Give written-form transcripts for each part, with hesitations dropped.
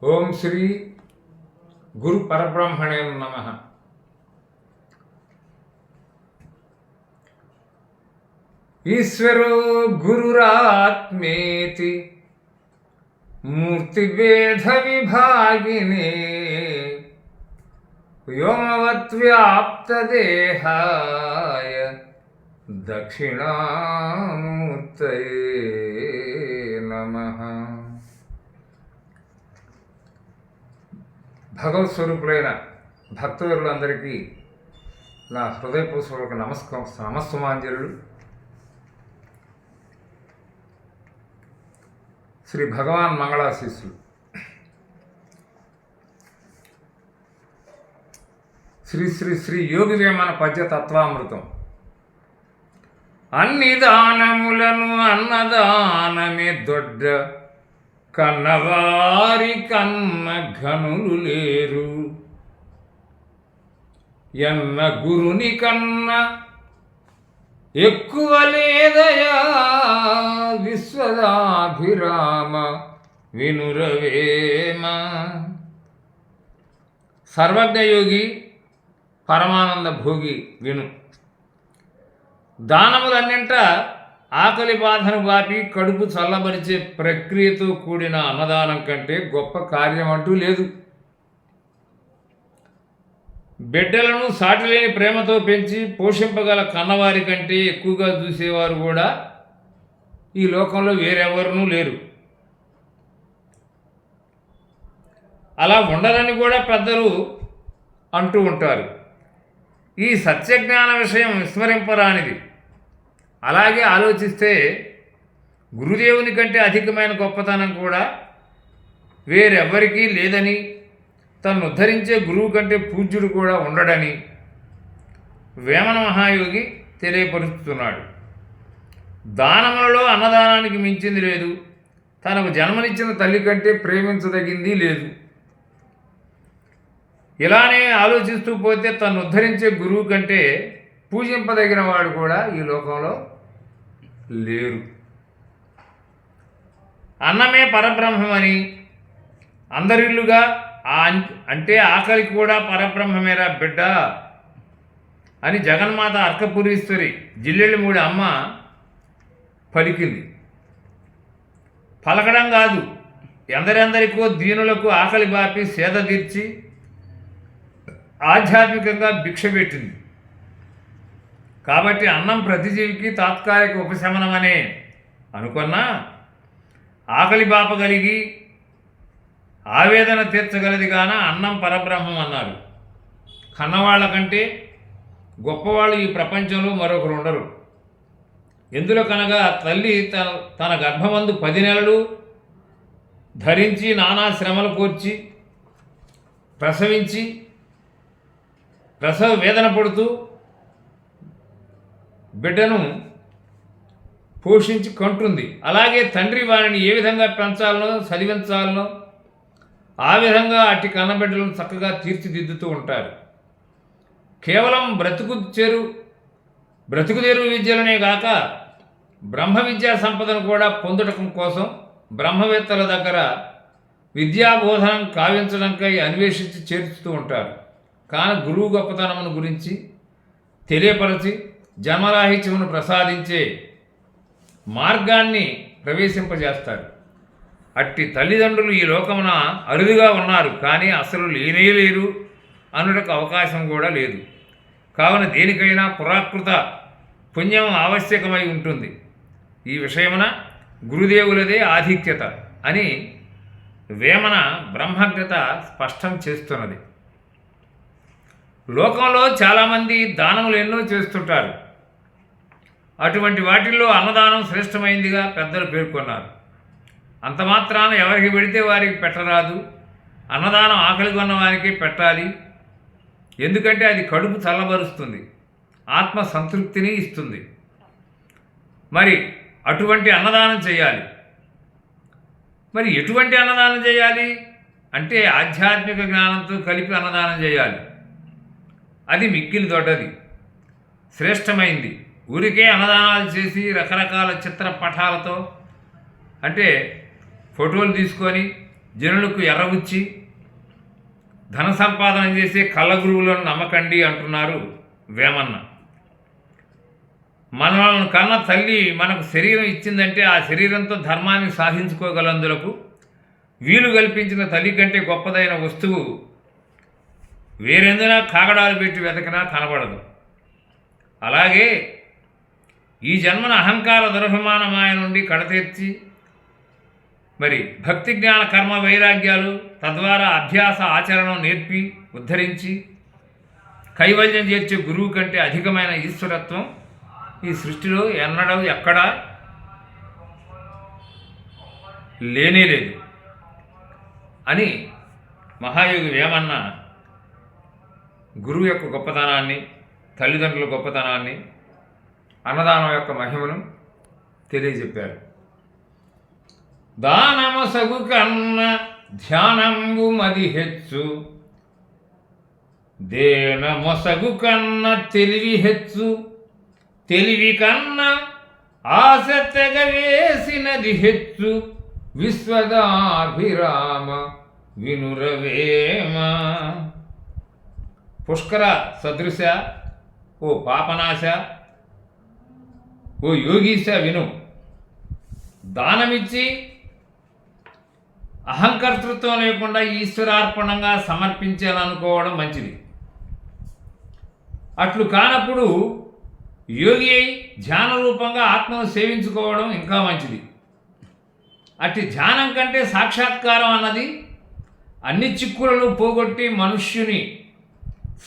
ఓం శ్రీ గురు పరబ్రహ్మణే నమః. ఈశ్వరో గురురాత్మేతి మూర్తిభేద విభాగినే వ్యోమవద్వ్యాప్తదేహాయ దక్షిణామూర్తయే నమః. భగవత్ స్వరూపులైన భక్తవరులందరికీ నా హృదయపూర్వక నమస్సుమాంజలులు. శ్రీ భగవాన్ మంగళాశీస్సులు. శ్రీ శ్రీ శ్రీ యోగి వేమన పద్య తత్వామృతం. అన్ని దానములను అన్నదానమే దొడ్డ, కన్నవారి కన్న ఘనులు లేరు, ఎన్న గురుని కన్న ఎక్కువ లేదయా విశ్వదాభిరామ వినురవేమ. సర్వజ్ఞయోగి పరమానంద భోగి విను. దానములన్నింట ఆకలి బాధను బాపి కడుపు చల్లబరిచే ప్రక్రియతో కూడిన అన్నదానం కంటే గొప్ప కార్యం అంటూ లేదు. బిడ్డలను సాటిలేని ప్రేమతో పెంచి పోషింపగల కన్నవారి కంటే ఎక్కువగా చూసేవారు కూడా ఈ లోకంలో వేరెవరూ లేరు. అలా ఉండరని కూడా పెద్దలు అంటూ ఉంటారు. ఈ సత్యజ్ఞాన విషయం విస్మరింపరానిది. అలాగే ఆలోచిస్తే గురుదేవుని కంటే అధికమైన గొప్పతనం కూడా వేరెవ్వరికీ లేదని, తను ఉద్ధరించే గురువు కంటే పూజ్యుడు కూడా ఉండడని వేమన మహాయోగి తెలియపరుస్తున్నాడు. దానములలో అన్నదానానికి మించింది లేదు. తనకు జన్మనిచ్చిన తల్లి కంటే ప్రేమించదగింది లేదు. ఇలానే ఆలోచిస్తూ పోతే తను ఉద్ధరించే గురువు కంటే పూజింపదగిన వాడు కూడా ఈ లోకంలో లేరు. అన్నమే పరబ్రహ్మమని, అందరిల్లుగా అంటే ఆకలికి కూడా పరబ్రహ్మమేరా బిడ్డ అని జగన్మాత అర్కపురీశ్వరి జిల్లెళ్ళమూడి అమ్మ పలికింది. పలకడం కాదు, ఎందరెందరికో దీనులకు ఆకలి బాపి సేద తీర్చి ఆధ్యాత్మికంగా భిక్ష పెట్టింది. కాబట్టి అన్నం ప్రతి జీవికి తాత్కాలిక ఉపశమనమనే అనుకున్నా ఆకలి బాపగలిగి ఆవేదన తీర్చగలది గాన అన్నం పరబ్రహ్మం అన్నారు. కన్నవాళ్ల కంటే గొప్పవాళ్ళు ఈ ప్రపంచంలో మరొకరు ఉండరు. ఎందులో కనగా తల్లి తన గర్భమందు 10 నెలలు ధరించి నానా శ్రమలు కోర్చి ప్రసవించి ప్రసవ వేదన పడుతూ బిడ్డను పోషించి కంటుంది. అలాగే తండ్రి వారిని ఏ విధంగా పెంచాలనో చదివించాలనో ఆ విధంగా అట్టి కన్నబిడ్డలను చక్కగా తీర్చిదిద్దుతూ ఉంటారు. కేవలం బ్రతుకుదేరు విద్యలనే కాక బ్రహ్మ విద్యా సంపదను కూడా పొందడం కోసం బ్రహ్మవేత్తల దగ్గర విద్యాబోధనం కావించడంకై అన్వేషించి చేర్చుతూ ఉంటారు. కానీ గురువు గొప్పతనమును గురించి తెలియపరచి జన్మరాహిత్యమును ప్రసాదించే మార్గాన్ని ప్రవేశింపజేస్తాడు. అట్టి తల్లిదండ్రులు ఈ లోకమున అరుదుగా ఉన్నారు, కానీ అసలు లేనేలేరు అనుటకు అవకాశం కూడా లేదు. కావున దేనికైనా పురాకృత పుణ్యం ఆవశ్యకమై ఉంటుంది. ఈ విషయమున గురుదేవులదే ఆధిక్యత అని వేమన బ్రహ్మజ్ఞత స్పష్టం చేస్తున్నది. లోకంలో చాలామంది దానములు ఎన్నో చేస్తుంటారు. అటువంటి వాటిల్లో అన్నదానం శ్రేష్టమైందిగా పెద్దలు పేర్కొన్నారు. అంత మాత్రాన ఎవరికి పెడితే వారికి పెట్టరాదు. అన్నదానం ఆకలి కొన్న వారికి పెట్టాలి. ఎందుకంటే అది కడుపు చల్లబరుస్తుంది, ఆత్మ సంతృప్తిని ఇస్తుంది. మరి అటువంటి అన్నదానం చేయాలి. మరి ఎటువంటి అన్నదానం చేయాలి అంటే ఆధ్యాత్మిక జ్ఞానంతో కలిపి అన్నదానం చేయాలి. అది మిక్కిలి దొడ్డది, శ్రేష్టమైంది. ఊరికే అన్నదానాలు చేసి రకరకాల చిత్రపటాలతో అంటే ఫోటోలు తీసుకొని జనులకు ఎర్రబుచ్చి ధన సంపాదన చేసే కళ్ళగురువులను నమ్మకండి అంటున్నారు వేమన్న. మనలను కన్న తల్లి మనకు శరీరం ఇచ్చిందంటే ఆ శరీరంతో ధర్మాన్ని సాధించుకోగలందులకు వీలు కల్పించిన తల్లి కంటే గొప్పదైన వస్తువు వేరెందున కాగడాలు పెట్టి వెతకినా కనబడదు. అలాగే ఈ జన్మన అహంకార దురభిమాన మాయ నుండి కడతీర్చి మరి భక్తి జ్ఞాన కర్మ వైరాగ్యాలు తద్వారా అభ్యాస ఆచరణం నేర్పి ఉద్ధరించి కైవల్యం చేర్చే గురువు కంటే అధికమైన ఈశ్వరత్వం ఈ సృష్టిలో ఎన్నడూ ఎక్కడా లేనేలేదు అని మహాయోగి వేమన్న గురువు యొక్క గొప్పతనాన్ని, తల్లిదండ్రుల గొప్పతనాన్ని, అన్నదానం యొక్క మహిమను తెలియజెప్పారు. దానమసగు కన్న ధ్యానంబు మది హెచ్చు, దేనమొసగు కన్న తెలివి హెచ్చు, తెలివి కన్న ఆశ తెగవేసినది హెచ్చు, విశ్వదాభిరామ వినురవేమ. పుష్కర సదృశ, ఓ పాపనాశ, ఓ యోగీశ విను. దానమిచ్చి అహంకర్తృత్వం లేకుండా ఈశ్వరార్పణంగా సమర్పించాలనుకోవడం మంచిది. అట్లు కానప్పుడు యోగి అయి ధ్యాన రూపంగా ఆత్మను సేవించుకోవడం ఇంకా మంచిది. అట్టి ధ్యానం కంటే సాక్షాత్కారం అన్నది అన్ని చిక్కులను పోగొట్టి మనుష్యుని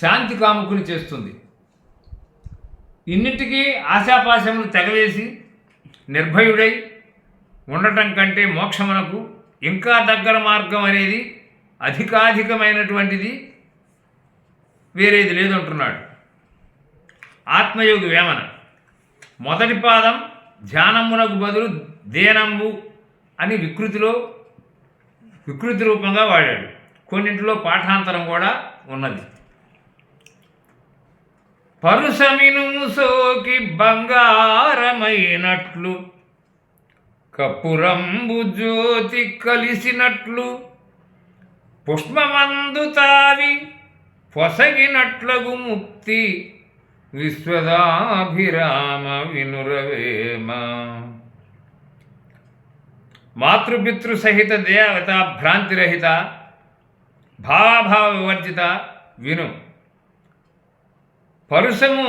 శాంతి కాముకుని చేస్తుంది. ఇన్నిటికీ ఆశాపాశములు తెగవేసి నిర్భయుడై ఉండటం కంటే మోక్షమునకు ఇంకా దగ్గర మార్గం అనేది అధికాధికమైనటువంటిది వేరేది లేదంటున్నాడు ఆత్మయోగి వేమన. మొదటి పాదం ధ్యానమునకు బదులు దేనంబు అని వికృతి రూపంగా వాడాడు. కొన్నింటిలో పాఠాంతరం కూడా ఉన్నది. పరుసమినుము సోకి బంగారమైనట్లు, కపురంబు జ్యోతి కలిసినట్లు, పుష్పమందు తావి పొసగినట్లగు ముక్తి, విశ్వదాభిరామ వినురవేమ. మాతృపితృ సహిత దేవత భ్రాంతిరహిత భావాభావ వివర్జిత విను. పరుసము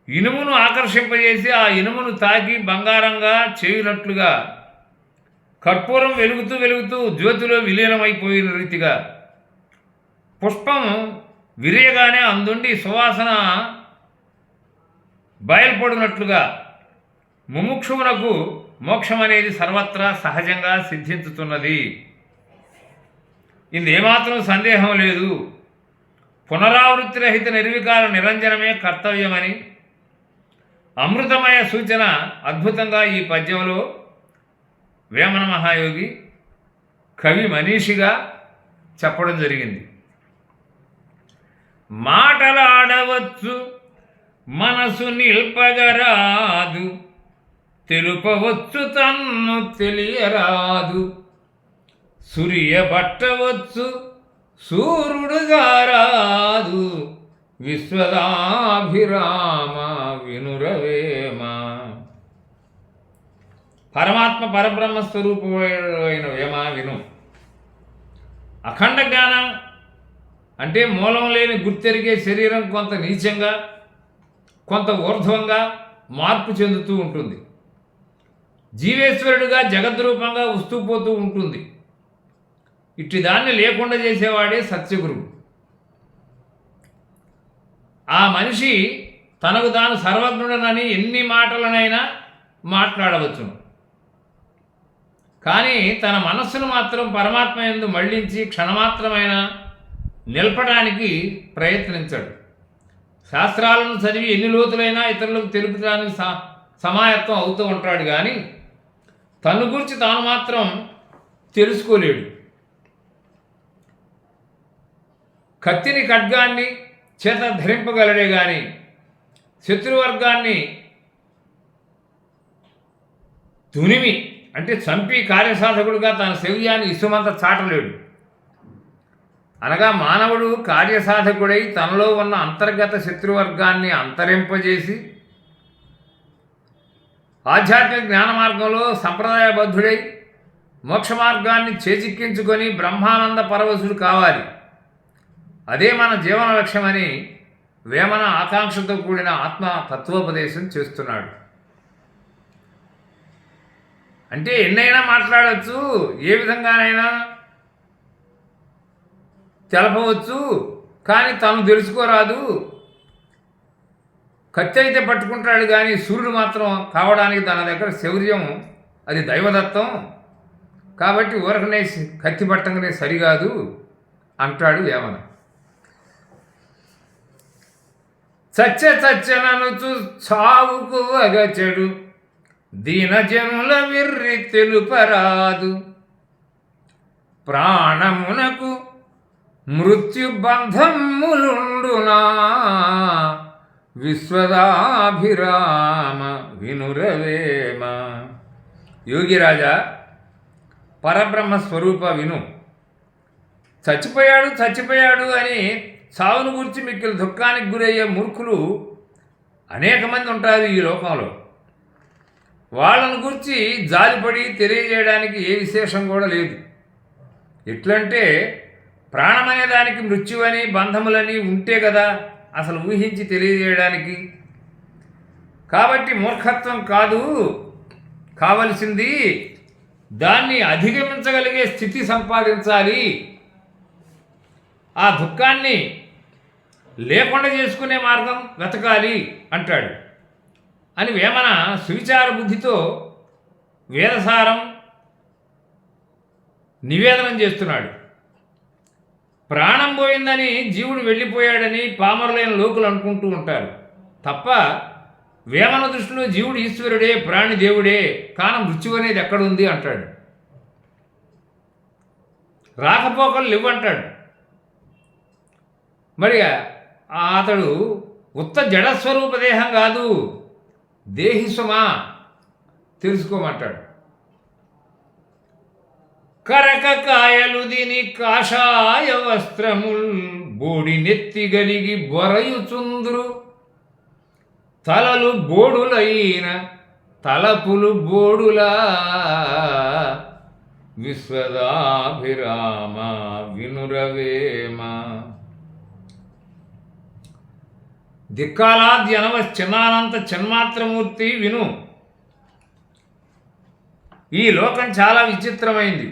ఇనుమును ఆకర్షింపజేసి ఆ ఇనుమును తాకి బంగారంగా చేయునట్లుగా, కర్పూరం వెలుగుతూ వెలుగుతూ జ్యోతిలో విలీనమైపోయిన రీతిగా, పుష్పం విరియగానే అందుండి సువాసన బయల్పడినట్లుగా ముముక్షువునకు మోక్షం అనేది సర్వత్రా సహజంగా సిద్ధించుతున్నది. ఇందేమాత్రం సందేహం లేదు. పునరావృత్తి రహిత నిర్వికార నిరంజనమే కర్తవ్యమని అమృతమయ సూచన అద్భుతంగా ఈ పద్యంలో వేమన మహాయోగి కవి మనీషిగా చెప్పడం జరిగింది. మాటలాడవచ్చు మనసు నిల్పగరాదు, తెలుపవచ్చు తన్ను తెలియరాదు, సూర్యబట్టవచ్చు సూర్యుడుగారాదు, విశ్వదాభిరామ వినురవేమ. పరమాత్మ పరబ్రహ్మ స్వరూపమైన వేమ విను. అఖండ జ్ఞానం అంటే మూలం లేని గుర్తెరిగే శరీరం కొంత నీచంగా కొంత ఊర్ధ్వంగా మార్పు చెందుతూ ఉంటుంది. జీవేశ్వరుడిగా జగద్రూపంగా వస్తూ పోతూ ఉంటుంది. ఇట్టి దాన్ని లేకుండా చేసేవాడే సత్యగురువు. ఆ మనిషి తనకు తాను సర్వజ్ఞుడనని ఎన్ని మాటలనైనా మాట్లాడవచ్చును. కానీ తన మనస్సును మాత్రం పరమాత్మ యందు మళ్లించి క్షణమాత్రమైన నిలపడానికి ప్రయత్నించాడు. శాస్త్రాలను చదివి ఎన్ని లోతులైనా ఇతరులకు తెలుపడానికి సమాయత్తం అవుతూ ఉంటాడు. కానీ తను గురించి తాను మాత్రం తెలుసుకోలేడు. కత్తిని ఖడ్గాన్ని చేత ధరింపగలడే కానీ శత్రువర్గాన్ని తునిమి అంటే చంపి కార్యసాధకుడుగా తన శౌర్యాన్ని ఇసుమంత చాటలేడు. అనగా మానవుడు కార్యసాధకుడై తనలో ఉన్న అంతర్గత శత్రువర్గాన్ని అంతరింపజేసి ఆధ్యాత్మిక జ్ఞాన మార్గంలో సంప్రదాయబద్ధుడై మోక్ష మార్గాన్ని చేజిక్కించుకొని బ్రహ్మానంద పరవశుడు కావాలి. అదే మన జీవన లక్ష్యమని వేమన ఆకాంక్షతో కూడిన ఆత్మ తత్వోపదేశం చేస్తున్నాడు. అంటే ఎన్నైనా మాట్లాడవచ్చు, ఏ విధంగానైనా తెలపవచ్చు, కానీ తను తెలుసుకోరాదు. కత్తి అయితే పట్టుకుంటాడు కానీ సూర్యుడు మాత్రం కావడానికి తన దగ్గర శౌర్యం అది దైవదత్తం, కాబట్టి ఊరకనే కత్తి పట్టంగానే సరికాదు అంటాడు వేమన. చచ్చననుచు చావుకు అగచెడు దీనజనుల విర్రి తెలుపరాదు, ప్రాణమునకు మృత్యుబంధములుండునా విశ్వదాభిరామ వినురవేమ. యోగిరాజా, పరబ్రహ్మ స్వరూప విను. చచ్చిపోయాడు అని చావును గురించి మిక్కిలి దుఃఖానికి గురయ్యే మూర్ఖులు అనేక మంది ఉంటారు ఈ లోకంలో. వాళ్ళను గురించి జాలిపడి తెలియజేయడానికి ఏ విశేషం కూడా లేదు. ఎట్లంటే ప్రాణమనే దానికి మృత్యువని బంధములని ఉంటే కదా అసలు ఊహించి తెలియజేయడానికి. కాబట్టి మూర్ఖత్వం కాదు కావలసింది, దాన్ని అధిగమించగలిగే స్థితి సంపాదించాలి, ఆ దుఃఖాన్ని లేకుండా చేసుకునే మార్గం వెతకాలి అంటాడు అని వేమన సువిచార బుద్ధితో వేదసారం నివేదనం చేస్తున్నాడు. ప్రాణం పోయిందని జీవుడు వెళ్ళిపోయాడని పామరులైన లోకులు అనుకుంటూ ఉంటారు తప్ప వేమన దృష్టిలో జీవుడు ఈశ్వరుడే, ప్రాణి దేవుడే, కాన మృత్యు అనేది ఎక్కడుంది అంటాడు. రాకపోకలు ఇవ్వంటాడు. మరి అతడు ఉత్త జడస్వరూప దేహం కాదు, దేహిసుమా తెలుసుకోమంటాడు. కరక కాయలు దీని కాషాయ వస్త్రముల్ బోడి నెత్తిగలిగి బొరయుచుందురు, తలలు బోడులైన తలపులు బోడులా విశ్వదాభిరామ వినురవేమ. దిక్కాలాద్యనవ చిన్నానంత చిన్మాత్రమూర్తి విను. ఈ లోకం చాలా విచిత్రమైంది.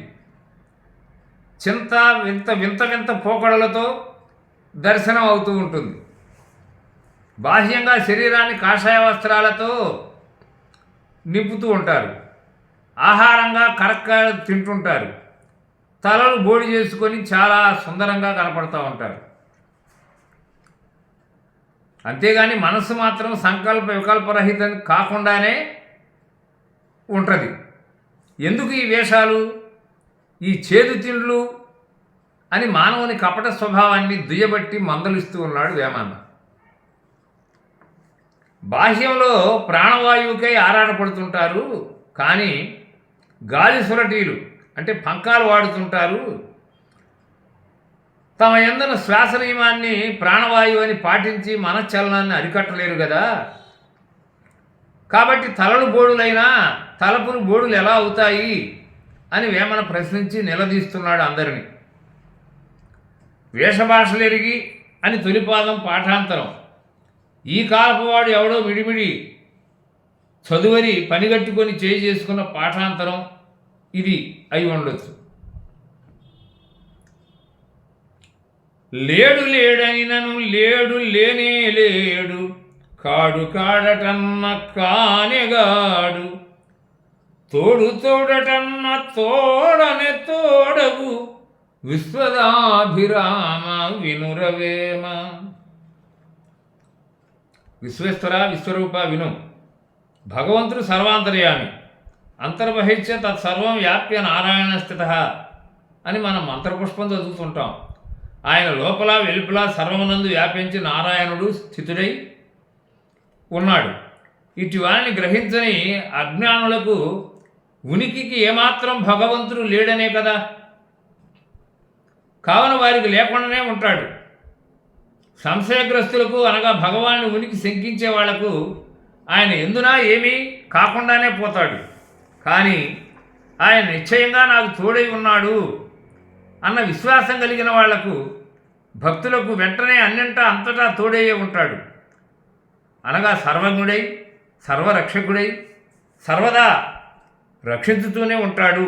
చింత వింత వింత వింత పోకడలతో దర్శనం అవుతూ ఉంటుంది. బాహ్యంగా శరీరాన్ని కాషాయ వస్త్రాలతో నింపుతూ ఉంటారు, ఆహారంగా కరక్కాయలు తింటుంటారు, తలలు బోడి చేసుకొని చాలా సుందరంగా కనపడుతూ ఉంటారు. అంతేగాని మనస్సు మాత్రం సంకల్ప వికల్పరహితం కాకుండానే ఉంటుంది. ఎందుకు ఈ వేషాలు, ఈ చేదు తిండ్లు అని మానవుని కపట స్వభావాన్ని దుయ్యబట్టి మందలిస్తూ ఉన్నాడు వేమన్న. బాహ్యంలో ప్రాణవాయువుకై ఆరాటపడుతుంటారు, కానీ గాలి సురటీలు అంటే పంకాలు వాడుతుంటారు. తమ యందున శ్వాస నియమాన్ని ప్రాణవాయువు అని పాటించి మనశ్చలనాన్ని అరికట్టలేరు కదా. కాబట్టి తలలు బోడులైనా తలపులు బోడులు ఎలా అవుతాయి అని వేమన ప్రశ్నించి నిలదీస్తున్నాడు అందరినీ. వేషభాషలెరిగి అని తొలిపాదం పాఠాంతరం. ఈ కాలపువాడు ఎవడో విడిమిడి చదువరి పనిగట్టుకొని చేసుకున్న పాఠాంతరం ఇది అయి ఉండొచ్చు. లేడనినను లేడు లేనే లేడు, కాడు కాడటన్న కానెగాడు, తోడటన్న తోడనే తోడగు విశ్వదాభిరామ వినురవేమ. విశ్వేశ్వర విశ్వరూప విను. భగవంతుడు సర్వాంతర్యామి, అంతర్బహిష్య తత్సర్వం వ్యాప్య నారాయణ స్థిత అని మనం మంత్రపుష్పం చదువుతుంటాం. ఆయన లోపల వెలుపల సర్వమునందు వ్యాపించి నారాయణుడు స్థితుడై ఉన్నాడు. ఇటు వారిని గ్రహించని అజ్ఞానులకు ఉనికికి ఏమాత్రం భగవంతుడు లేడనే కదా. కావున వారికి లేకుండానే ఉంటాడు. సంశయగ్రస్తులకు అనగా భగవాను ఉనికి శంకించే వాళ్లకు ఆయన ఎందునా ఏమీ కాకుండానే పోతాడు. కానీ ఆయన నిశ్చయంగా నాకు తోడై ఉన్నాడు అన్న విశ్వాసం కలిగిన వాళ్లకు, భక్తులకు వెంటనే అన్నింటా అంతటా తోడయ్యే ఉంటాడు. అనగా సర్వజ్ఞుడై, సర్వరక్షకుడై, సర్వదా రక్షించుతూనే ఉంటాడు.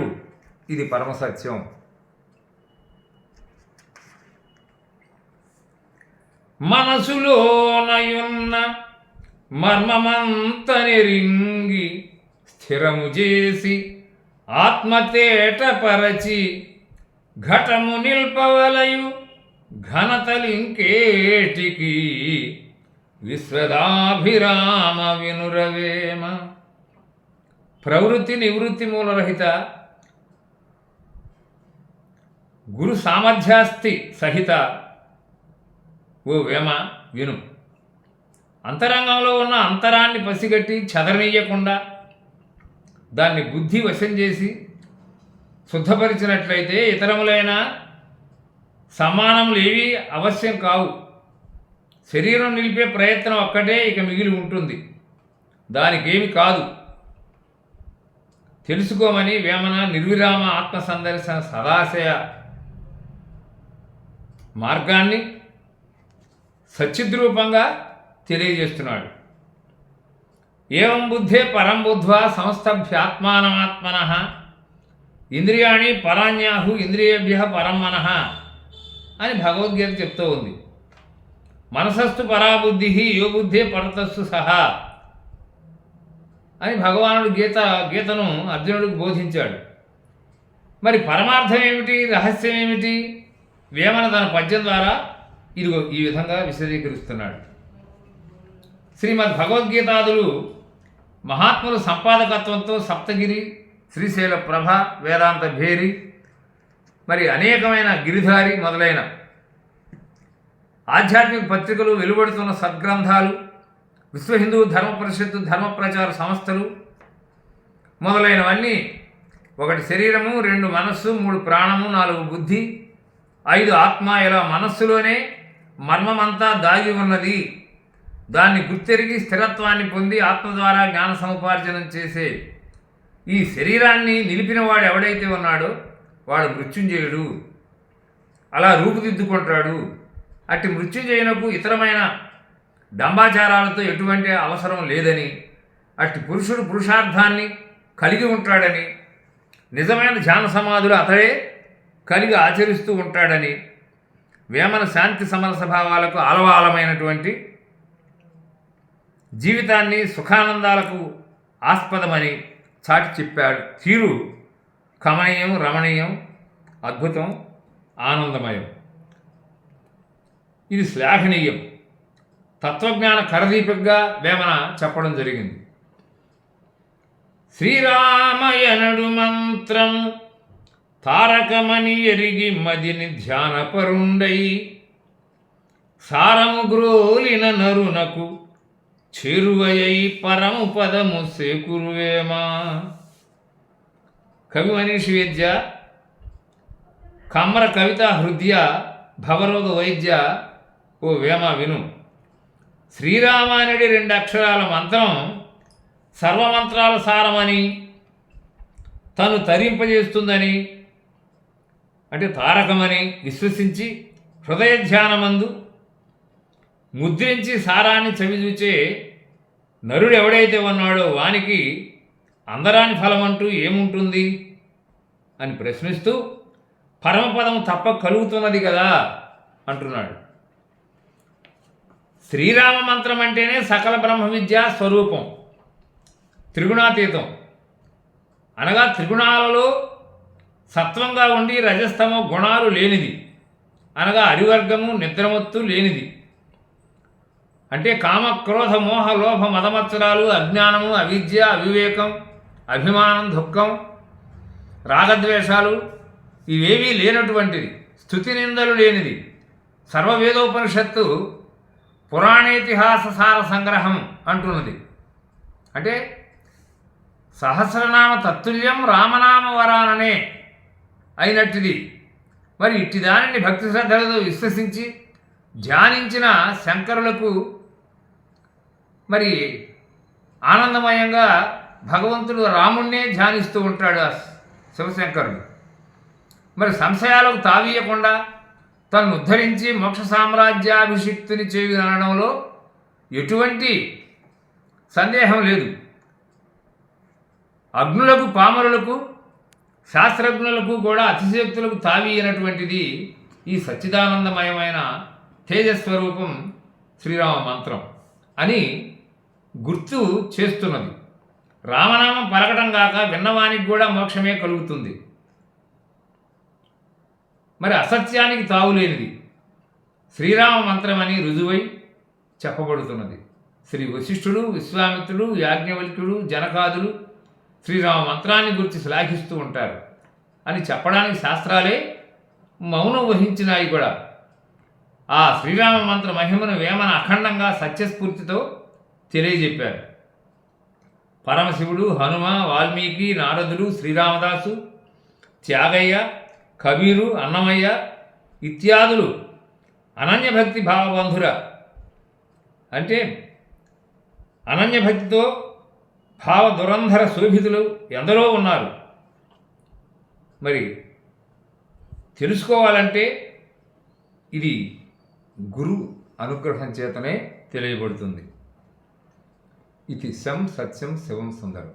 ఇది పరమసత్యం. మనసులోనయున్న మర్మమంతనెరింగి స్థిరము చేసి ఆత్మతేటపరచి ఘటము నిల్పవలయు ఘనతలింకేటికి విశ్వదాభిరామ వినురవేమ. ప్రవృత్తి నివృత్తి మూలరహిత గురు సామర్థ్యాస్తి సహిత ఓ వేమ విను. అంతరంగంలో ఉన్న అంతరాన్ని పసిగట్టి చెదరనీయకుండా దాన్ని బుద్ధి వశం చేసి శుద్ధపరిచినట్లయితే ఇతరములైన సమానములు ఏవీ అవశ్యం కావు. శరీరం నిలిపే ప్రయత్నం ఒక్కటే ఇక మిగిలి ఉంటుంది. దానికేమి కాదు తెలుసుకోమని వేమన నిర్విరామ ఆత్మసందర్శన సదాశయ మార్గాన్ని సచ్చిద్రూపంగా తెలియజేస్తున్నాడు. ఏవం బుద్ధే పరం బుద్ధ్వా సంస్థభ్యాత్మానమాత్మనః ఇంద్రియాణి పరాణ్యాహు ఇంద్రియేభ్యః పరం మనః అని భగవద్గీత చెప్తూ ఉంది. మనసస్తు పరాబుద్ధి యో బుద్ధే పరతస్సు సహా అని భగవానుడు గీతను అర్జునుడికి బోధించాడు. మరి పరమార్థం ఏమిటి, రహస్యం ఏమిటి? వేమన తన పద్యం ద్వారా ఇదిగో ఈ విధంగా విశదీకరిస్తున్నాడు. శ్రీమద్ భగవద్గీతాదులు మహాత్ముల సంపాదకత్వంతో సప్తగిరి, శ్రీశైల ప్రభ, వేదాంత భేరి, మరి అనేకమైన గిరిధారి మొదలైన ఆధ్యాత్మిక పత్రికలు, వెలువడుతున్న సద్గ్రంథాలు, విశ్వ హిందూ ధర్మ పరిషత్తు, ధర్మ ప్రచార సంస్థలు మొదలైనవన్నీ 1 శరీరము, 2 మనస్సు, 3 ప్రాణము, 4 బుద్ధి, 5 ఆత్మ, ఇలా మనస్సులోనే మర్మమంతా దాగి ఉన్నది. దాన్ని గుర్తెరిగి స్థిరత్వాన్ని పొంది ఆత్మ ద్వారా జ్ఞాన సముపార్జనం చేసే ఈ శరీరాన్ని నిలిపినవాడు ఎవడైతే ఉన్నాడో వాడు మృత్యుంజయుడు. అలా రూపుదిద్దుకుంటాడు. అట్టి మృత్యుంజయునకు ఇతరమైన డంబాచారాలతో ఎటువంటి అవసరం లేదని, అట్టి పురుషుడు పురుషార్థాన్ని కలిగి ఉంటాడని, నిజమైన ధ్యాన సమాధులు అతడే కలిగి ఆచరిస్తూ ఉంటాడని వేమన శాంతి సమరస భావాలకు ఆలవాలమైనటువంటి జీవితాన్ని సుఖానందాలకు ఆస్పదమని చాటి చెప్పాడు. తీరు కమనీయం, రమణీయం, అద్భుతం, ఆనందమయం. ఇది శ్లాఘనీయం. తత్వజ్ఞాన కరదీపకగా వేమన చెప్పడం జరిగింది. శ్రీరామయనుడు మంత్రం తారకమని ఎరిగి మదిని ధ్యానపరుండై సారము గ్రోలిన నరునకు చేరువయై పరము పదము సేకురువేమా. కవి మనీషి విద్య కమ్మర కవిత హృదయ భవరోగ వైద్య ఓ వేమ విను. శ్రీరామానుడి 2 అక్షరాల మంత్రం సర్వమంత్రాల సారమని, తను తరింపజేస్తుందని, అంటే తారకమని విశ్వసించి హృదయ ధ్యానమందు ముద్రించి సారాన్ని చవిచూచే నరుడు ఎవడైతే ఉన్నాడో వానికి అందరాని ఫలం అంటూ ఏముంటుంది అని ప్రశ్నిస్తూ పరమపదం తప్ప కలుగుతున్నది కదా అంటున్నాడు. శ్రీరామ మంత్రం అంటేనే సకల బ్రహ్మ విద్యా స్వరూపం, త్రిగుణాతీతం. అనగా త్రిగుణాలలో సత్వంగా ఉండి రజస్తమో గుణాలు లేనిది, అనగా అరివర్గము నిద్రమత్తు లేనిది. అంటే కామ, క్రోధ, మోహ, లోభ, మదమత్సరాలు, అజ్ఞానము, అవిద్య, అవివేకం, అభిమానం, దుఃఖం, రాగద్వేషాలు ఇవేవీ లేనటువంటిది, స్తుతి నిందలు లేనిది. సర్వవేదోపనిషత్తు పురాణేతిహాస సార సంగ్రహం అంటున్నది. అంటే సహస్రనామ తత్తుల్యం రామనామ వరాననే అయినట్టుది. మరి ఇట్టి దానిని భక్తి శ్రద్ధలతో విశ్వసించి ధ్యానించిన శంకరులకు మరి ఆనందమయంగా భగవంతుడు రాముణ్ణే ధ్యానిస్తూ ఉంటాడు ఆ శివశంకరుడు. మరి సంశయాలకు తావీయకుండా తనను ఉద్ధరించి మోక్ష సామ్రాజ్యాభిషిక్తుని చేయనడంలో ఎటువంటి సందేహం లేదు. అగ్నులకు, పామరులకు, శాస్త్రజ్ఞులకు కూడా అతిశయోక్తులకు తావీయనటువంటిది ఈ సచ్చిదానందమయమైన తేజస్వరూపం శ్రీరామ మంత్రం అని గుర్తు చేస్తున్నది. రామనామం పలకటం కాక విన్నవానికి కూడా మోక్షమే కలుగుతుంది. మరి అసత్యానికి తావులేనిది శ్రీరామ మంత్రం అని రుజువై చెప్పబడుతున్నది. శ్రీ వశిష్ఠుడు, విశ్వామిత్రుడు, యాజ్ఞవల్క్యుడు, జనకాదులు శ్రీరామ మంత్రాన్ని గురించి శ్లాఘిస్తూ ఉంటారు అని చెప్పడానికి శాస్త్రాలే మౌనం వహించినాయి కూడా. ఆ శ్రీరామ మంత్ర మహిమను వేమన అఖండంగా సత్యస్ఫూర్తితో తెలియజెప్పారు. పరమశివుడు, హనుమ, వాల్మీకి, నారదుడు, శ్రీరామదాసు, త్యాగయ్య, కబీరు, అన్నమయ్య ఇత్యాదులు అనన్యభక్తి భావబంధుర అంటే అనన్యభక్తితో భావ దురంధర శోభితులు ఎందరో ఉన్నారు. మరి తెలుసుకోవాలంటే ఇది గురు అనుగ్రహం చేతనే తెలియబడుతుంది. ఇది సత్యం శివం సుందరం.